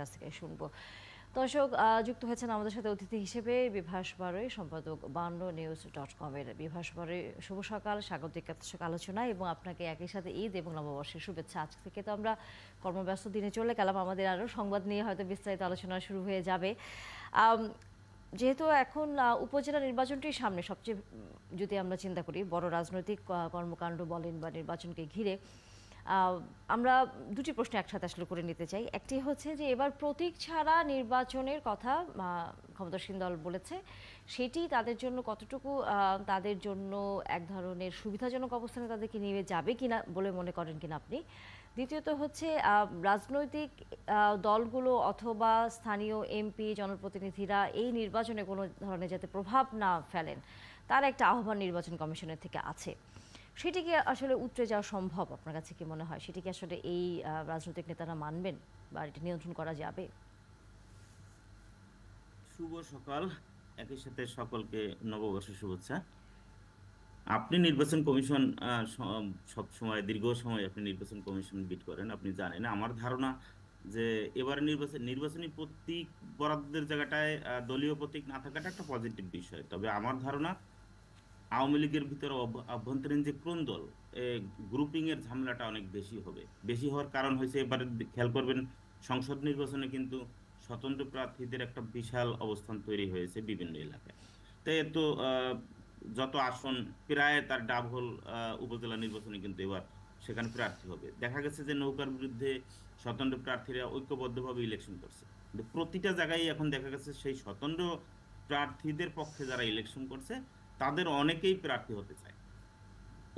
কাছ থেকে শুনবো। দর্শক, যুক্ত হয়েছেন আমাদের সাথে অতিথি হিসেবে বিভাস বারৈ, সম্পাদক 52news.com এর। বিভাস বারৈ, শুভ সকাল, স্বাগত একাদশক আলোচনায় এবং আপনাকে একই সাথে ঈদ এবং নববর্ষের শুভেচ্ছা। আজ থেকে তো আমরা কর্মব্যস্ত দিনে চলে গেলাম, আমাদের আরও সংবাদ নিয়ে হয়তো বিস্তারিত আলোচনা শুরু হয়ে যাবে। যেহেতু এখন উপজেলা নির্বাচনটি সামনে, সবচেয়ে যদি আমরা চিন্তা করি বড় রাজনৈতিক কর্মকাণ্ড বলেন বা নির্বাচনকে ঘিরে, আমরা দুটি প্রশ্ন একসাথে আসলে করে নিতে চাই। একটি হচ্ছে যে এবার প্রতীক ছাড়া নির্বাচনের কথা ক্ষমতাসীন দল বলেছে, সেটি তাদের জন্য কতটুকু তাদের জন্য এক ধরনের সুবিধাজনক অবস্থানে তাদেরকে নিয়ে যাবে কিনা বলে মনে করেন কিনা আপনি। দ্বিতীয়ত হচ্ছে রাজনৈতিক দলগুলো অথবা স্থানীয় এমপি জনপ্রতিনিধিরা এই নির্বাচনে কোনো ধরনের যাতে প্রভাব না ফেলেন, তার একটা আহ্বান নির্বাচন কমিশনের থেকে আছে। সেটি কি আসলে উতরে যাওয়া সম্ভব? আপনার কাছে কি মনে হয় সেটি কি আসলে এই রাজনৈতিক নেতারা মানবেন বা এটি নিয়ন্ত্রণ করা যাবে? শুভ সকাল। একই সাথে সকলকে নববর্ষের শুভেচ্ছা। আপনি নির্বাচন কমিশন সব সময় দীর্ঘ সময় আপনি নির্বাচন কমিশন বিট করেন, আপনি জানেন। আমার ধারণা যে এবারে নির্বাচনী প্রতীক বরাদ্দের জায়গাটায় দলীয় প্রতীক না থাকাটা একটা পজিটিভ বিষয়। তবে আমার ধারণা আওয়ামী লীগের ভিতরে অভ্যন্তরীণ যে ক্রন্দল, গ্রুপিং এর ঝামেলাটা অনেক বেশি হবে। বেশি হওয়ার কারণ হয়েছে, এবারে খেয়াল করবেন সংসদ নির্বাচনে কিন্তু স্বতন্ত্র প্রার্থীদের একটা বিশাল অবস্থান তৈরি হয়েছে বিভিন্ন এলাকায়। তাই তো যত আসন প্রায় তার ডাবল উপজেলা নির্বাচনে কিন্তু এবার সেখানে প্রার্থী হবে। দেখা গেছে যে নৌকার বিরুদ্ধে স্বতন্ত্র প্রার্থীরা ঐক্যবদ্ধভাবে ইলেকশন করছে, কিন্তু প্রতিটা জায়গায় এখন দেখা গেছে সেই স্বতন্ত্র প্রার্থীদের পক্ষে যারা ইলেকশন করছে তাদের অনেকেই প্রার্থী হতে চায়।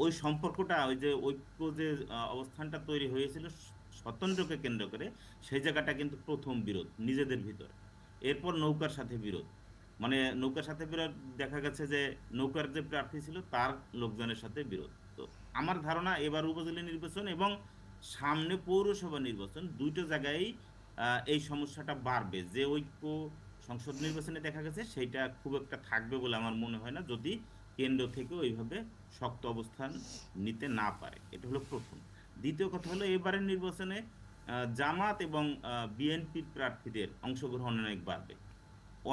ওই সম্পর্কটা, ওই যে ঐক্য যে অবস্থানটা তৈরি হয়েছিল স্বতন্ত্রকে কেন্দ্র করে, সেই জায়গাটা কিন্তু প্রথম বিরোধ নিজেদের ভিতরে। এরপর নৌকার সাথে বিরোধ, মানে নৌকার সাথে বিরোধ, দেখা গেছে যে নৌকার যে প্রার্থী ছিল তার লোকজনের সাথে বিরোধ। তো আমার ধারণা এবার উপজেলা নির্বাচন এবং সামনে পৌরসভা নির্বাচন দুইটো জায়গায় এই সমস্যাটা বাড়বে। যে ঐক্য সংসদ নির্বাচনে দেখা গেছে সেইটা খুব একটা থাকবে বলে আমার মনে হয় না, যদি কেন্দ্র থেকে ওইভাবে শক্ত অবস্থান নিতে না পারে। এটা হলো প্রথম। দ্বিতীয় কথা হলো এবারের নির্বাচনে জামাত এবং বিএনপির প্রার্থীদের অংশগ্রহণ অনেক বাড়বে,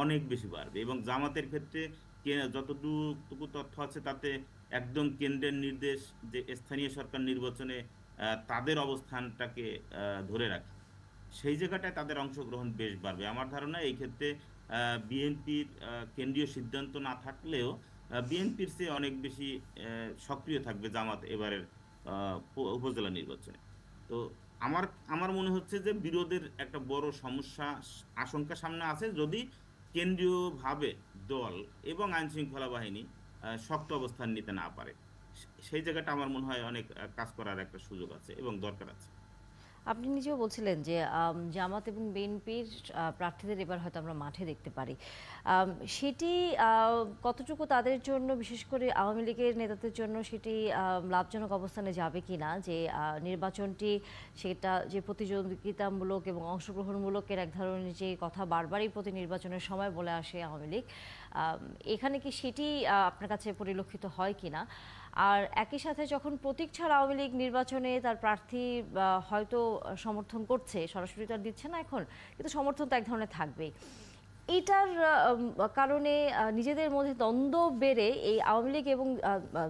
অনেক বেশি বাড়বে। এবং জামাতের ক্ষেত্রে যতটুকু তথ্য আছে তাতে একদম কেন্দ্রের নির্দেশ যে স্থানীয় সরকার নির্বাচনে তাদের অবস্থানটাকে ধরে রাখে, সেই জায়গাটায় তাদের অংশগ্রহণ বেশ বাড়বে। আমার ধারণা এই ক্ষেত্রে বিএনপির কেন্দ্রীয় সিদ্ধান্ত না থাকলেও বিএনপির চেয়ে অনেক বেশি সক্রিয় থাকবে জামাত এবারের উপজেলা নির্বাচনে। তো আমার আমার মনে হচ্ছে যে বিরোধের একটা বড় সমস্যা আশঙ্কা সামনে আছে, যদি কেন্দ্রীয়ভাবে দল এবং আইন শৃঙ্খলা বাহিনী শক্ত অবস্থান নিতে না পারে। সেই জায়গাটা আমার মনে হয় অনেক কাজ করার একটা সুযোগ আছে এবং দরকার আছে। আপনি নিজেও বলছিলেন যে জামাত এবং বিএনপির প্রার্থীদের এবার হয়তো আমরা মাঠে দেখতে পারি। সেটি কতটুকু তাদের জন্য, বিশেষ করে আওয়ামী লীগের নেতাদের জন্য সেটি লাভজনক অবস্থানে যাবে কি না, যে নির্বাচনটি সেটা যে প্রতিযোগিতামূলক এবং অংশগ্রহণমূলকের এক ধরনের যে কথা বারবারই প্রতি নির্বাচনের সময় বলে আসে আওয়ামী লীগ, এখানে কি সেটি আপনার কাছে পরিলক্ষিত হয় কি না? আর একই সাথে যখন প্রতীক ছাড়া আওয়ামী লীগ নির্বাচনে তার প্রার্থী হয়তো সমর্থন করছে, সরাসরি তো আর দিচ্ছে না এখন, কিন্তু সমর্থন তো এক ধরনের থাকবেই। এইটার কারণে নিজেদের মধ্যে দ্বন্দ্ব বেড়ে এই আওয়ামী লীগ এবং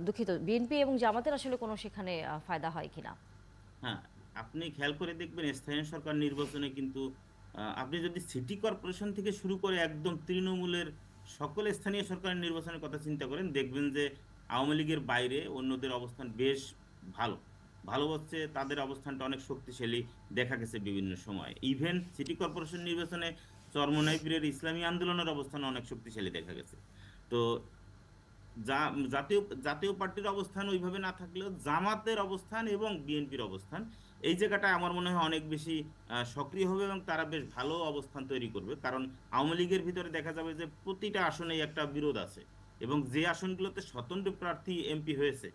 দুঃখিত বিএনপি এবং জামাতের আসলে কোনো সেখানে ফায়দা হয় কিনা? হ্যাঁ, আপনি খেয়াল করে দেখবেন স্থানীয় সরকার নির্বাচনে কিন্তু আপনি যদি সিটি কর্পোরেশন থেকে শুরু করে একদম তৃণমূলের সকল স্থানীয় সরকারের নির্বাচনের কথা চিন্তা করেন, দেখবেন যে আওয়ামী লীগের বাইরে অন্যদের অবস্থান বেশ ভালো। ভালো হচ্ছে, তাদের অবস্থানটা অনেক শক্তিশালী দেখা গেছে বিভিন্ন সময়। ইভেন সিটি কর্পোরেশন নির্বাচনে চরমোনাই পীরের ইসলামী আন্দোলনের অবস্থান অনেক শক্তিশালী দেখা গেছে। তো যা জাতীয় জাতীয় পার্টির অবস্থান ওইভাবে না থাকলেও জামাতের অবস্থান এবং বিএনপির অবস্থান এই জায়গাটা আমার মনে হয় অনেক বেশি সক্রিয় হবে এবং তারা বেশ ভালো অবস্থান তৈরি করবে। কারণ আওয়ামী লীগের ভিতরে দেখা যাবে যে প্রতিটা আসনেই একটা বিরোধ আছে, এবং যে আসনগুলোতে স্বতন্ত্র প্রার্থী এমপি হয়েছে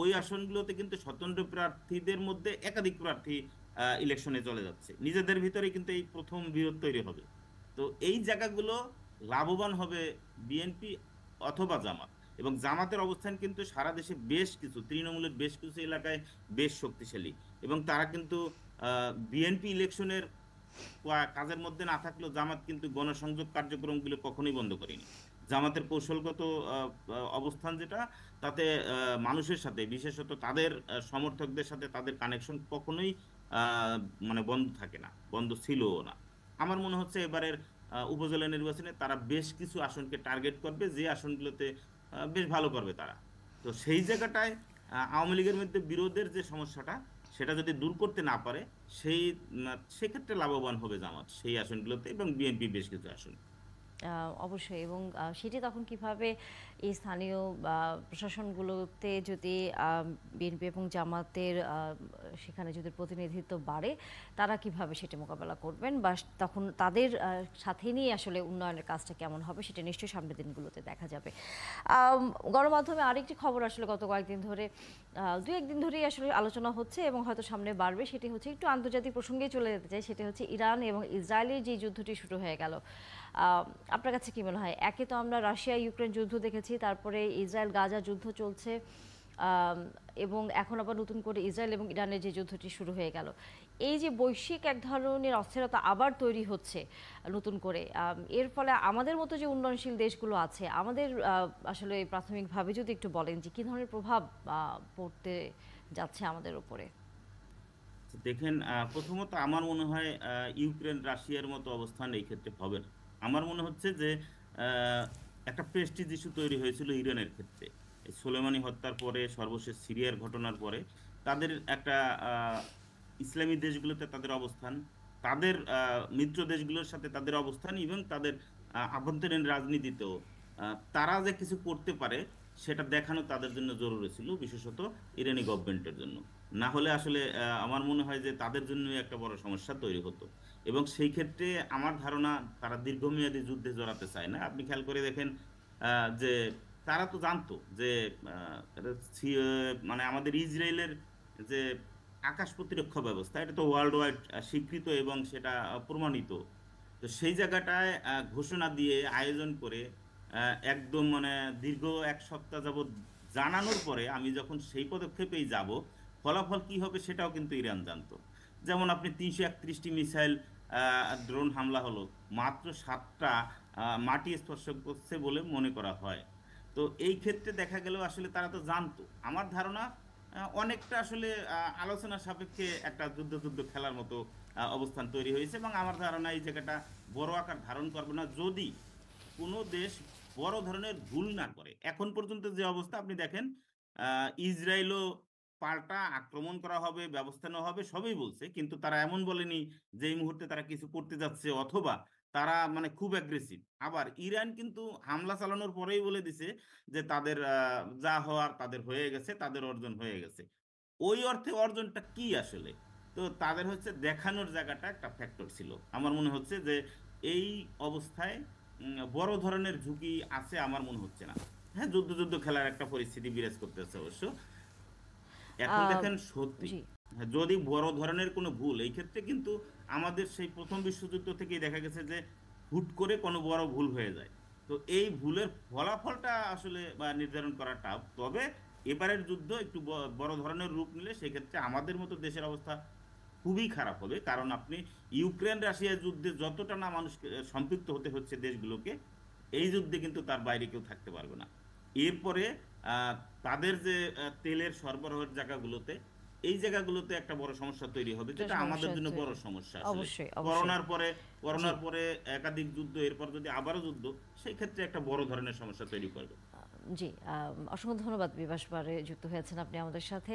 ওই আসনগুলোতে কিন্তু স্বতন্ত্র প্রার্থীদের মধ্যে একাধিক প্রার্থী ইলেকশনে চলে যাচ্ছে, নিজেদের ভিতরে কিন্তু এই প্রথম বিরোধ তৈরি হবে। তো এই জায়গাগুলো লাভবান হবে বিএনপি অথবা জামাত। এবং জামাতের অবস্থান কিন্তু সারা দেশে বেশ কিছু তৃণমূলের বেশ কিছু এলাকায় বেশ শক্তিশালী, এবং তারা কিন্তু বিএনপি ইলেকশনের কাজের মধ্যে না থাকলেও জামাত কিন্তু গণসংযোগ কার্যক্রমগুলো কখনোই বন্ধ করেনি। জামাতের কৌশলগত অবস্থান যেটা, তাতে মানুষের সাথে, বিশেষত তাদের সমর্থকদের সাথে তাদের কানেকশন কখনোই আহ, মানে বন্ধ থাকে না, বন্ধ ছিলও না। আমার মনে হচ্ছে এবারের উপজেলা নির্বাচনে তারা বেশ কিছু আসনকে টার্গেট করবে, যে আসনগুলোতে বেশ ভালো করবে তারা। তো সেই জায়গাটায় আওয়ামী লীগের মধ্যে বিরোধের যে সমস্যাটা, সেটা যদি দূর করতে না পারে, সেই সেক্ষেত্রে লাভবান হবে জামাত সেই আসনগুলোতে, এবং বিএনপি বেশ কিছু আসন। অবশ্যই, এবং সেটি তখন কিভাবে এই স্থানীয় প্রশাসনগুলোতে যদি বিএনপি এবং জামাতের সেখানে যদি প্রতিনিধিত্ব বাড়ে, তারা কিভাবে সেটি মোকাবেলা করবেন, বা তখন তাদের সাথে নিয়ে আসলে উন্নয়নের কাজটা কেমন হবে, সেটা নিশ্চয়ই সামনের দিনগুলোতে দেখা যাবে। গণমাধ্যমে আরেকটি খবর আসলে গত কয়েকদিন ধরে, দু একদিন ধরেই আসলে আলোচনা হচ্ছে এবং হয়তো সামনে বাড়বে, সেটি হচ্ছে একটু আন্তর্জাতিক প্রসঙ্গেই চলে যেতে চাই, সেটি হচ্ছে ইরান এবং ইসরায়েলের যে যুদ্ধটি শুরু হয়ে গেল। আপনার কাছে কি মনে হয়? একে তো আমরা রাশিয়া ইউক্রেন যুদ্ধ দেখেছি, তারপরে ইসরায়েল গাজা যুদ্ধ চলছে, এবং এখন আবার নতুন করে ইসরায়েল এবং ইরানের যে যুদ্ধটি শুরু হয়ে গেল। এই যে বৈশ্বিক এক ধরনের অস্থিরতা আবার তৈরি হচ্ছে নতুন করে, এর ফলে আমাদের মতো যে উন্নয়নশীল দেশগুলো আছে, আমাদের আসলে প্রাথমিকভাবে যদি একটু বলেন যে কী ধরনের প্রভাব পড়তে যাচ্ছে আমাদের উপরে। দেখেন, প্রথমত আমার মনে হয় ইউক্রেন রাশিয়ার মতো অবস্থান এই ক্ষেত্রে হবে না। আমার মনে হচ্ছে যে আহ, একটা প্রেস্টিজ ইস্যু তৈরি হয়েছিল ইরানের ক্ষেত্রে, এই সোলেমানি হত্যার পরে, সর্বশেষ সিরিয়ার ঘটনার পরে। তাদের একটা আহ, ইসলামী দেশগুলোতে তাদের অবস্থান, তাদের মিত্র দেশগুলোর সাথে তাদের অবস্থান, এবং তাদের আভ্যন্তরীণ রাজনীতিতেও তারা যে কিছু করতে পারে সেটা দেখানো তাদের জন্য জরুরি ছিল, বিশেষত ইরানি গভর্নমেন্টের জন্য। না হলে আসলে আমার মনে হয় যে তাদের জন্য একটা বড় সমস্যা তৈরি হতো। এবং সেই ক্ষেত্রে আমার ধারণা, তারা দীর্ঘমেয়াদী যুদ্ধে জড়াতে চায় না। আপনি খেয়াল করে দেখেন যে তারা তো জানতো যে মানে আমাদের ইসরায়েলের যে আকাশ প্রতিরক্ষা ব্যবস্থা, এটা তো ওয়ার্ল্ড ওয়াইড স্বীকৃত এবং সেটা প্রমাণিত। তো সেই জায়গাটায় ঘোষণা দিয়ে, আয়োজন করে, একদম মানে দীর্ঘ 1 সপ্তাহ যাবৎ জানানোর পরে আমি যখন সেই পদক্ষেপেই যাব, ফলাফল কি হবে সেটাও কিন্তু ইরান জানতো। যেমন আপনি 331টি মিসাইল ড্রোন হামলা হলো, মাত্র 7টা মাটি স্পর্শ করছে বলে মনে করা হয়। তো এই ক্ষেত্রে দেখা গেল আসলে তারা তো জানতো। আমার ধারণা অনেকটা আসলে আলোচনা সাপেক্ষে একটা যুদ্ধ যুদ্ধ খেলার মতো অবস্থান তৈরি হয়েছে, এবং আমার ধারণা এই জায়গাটা বড় আকার ধারণ করবে না, যদি কোনো দেশ বড় ধরনের ভুল না করে। এখন পর্যন্ত যে অবস্থা আপনি দেখেন, ইসরায়েলও পাল্টা আক্রমণ করা হবে, ব্যবস্থা নেওয়া হবে, সবই বলছে, কিন্তু তারা এমন বলেনি যে এই মুহূর্তে তারা কিছু করতে যাচ্ছে, অথবা তারা মানে খুব অ্যাগ্রেসিভ। আবার ইরান কিন্তু হামলা চালানোর পরেই বলে দিছে যে তাদের যা হওয়ার তাদের হয়ে গেছে, তাদের অর্জন হয়ে গেছে। ওই অর্থে অর্জনটা কি আসলে? তো তাদের হচ্ছে দেখানোর জায়গাটা একটা ফ্যাক্টর ছিল। আমার মনে হচ্ছে যে এই অবস্থায় বড় ধরনের ঝুঁকি আছে আমার মনে হচ্ছে না। হ্যাঁ, যুদ্ধ যুদ্ধ খেলার একটা পরিস্থিতি বিরাজ করতেছে অবশ্য। এখন আহ, দেখেন সত্যি, জি। হ্যাঁ, যদি বড় ধরনের কোনো ভুল, এই ক্ষেত্রে কিন্তু আমাদের সেই প্রথম বিশ্বযুদ্ধ থেকেই দেখা গেছে যে হুট করে কোনো বড় ভুল হয়ে যায়। তো এই ভুলের ফলাফলটা আসলে নির্ধারণ করা টাফ। তবে এবারের যুদ্ধ একটু বড় ধরনের রূপ নিলে সেক্ষেত্রে আমাদের মতো দেশের অবস্থা খুবই খারাপ হবে। কারণ আপনি ইউক্রেন রাশিয়া যুদ্ধে যতটা না মানুষকে সম্পৃক্ত হতে হচ্ছে দেশগুলোকে, এই যুদ্ধে কিন্তু তার বাইরে কেউ থাকতে পারবে না। এরপরে আহ, তাদের যে তেলের সরবরাহের জায়গাগুলোতে, এই জায়গাগুলোতে একটা বড় সমস্যা তৈরি হবে, একটা যেটা আমাদের সমস্যা জন্য বড় তৈরি। সমস্যা আসলে। অবশ্যই, অবশ্যই। করোনার পরে, জি। করোনার পরে একাধিক যুদ্ধ, এরপর যদি আবারও যুদ্ধ, সেই ক্ষেত্রে একটা বড় ধরনের সমস্যা তৈরি করবে। জি, অসংখ্য ধন্যবাদ বিভাস, যুক্ত হয়েছেন আপনি আমাদের সাথে।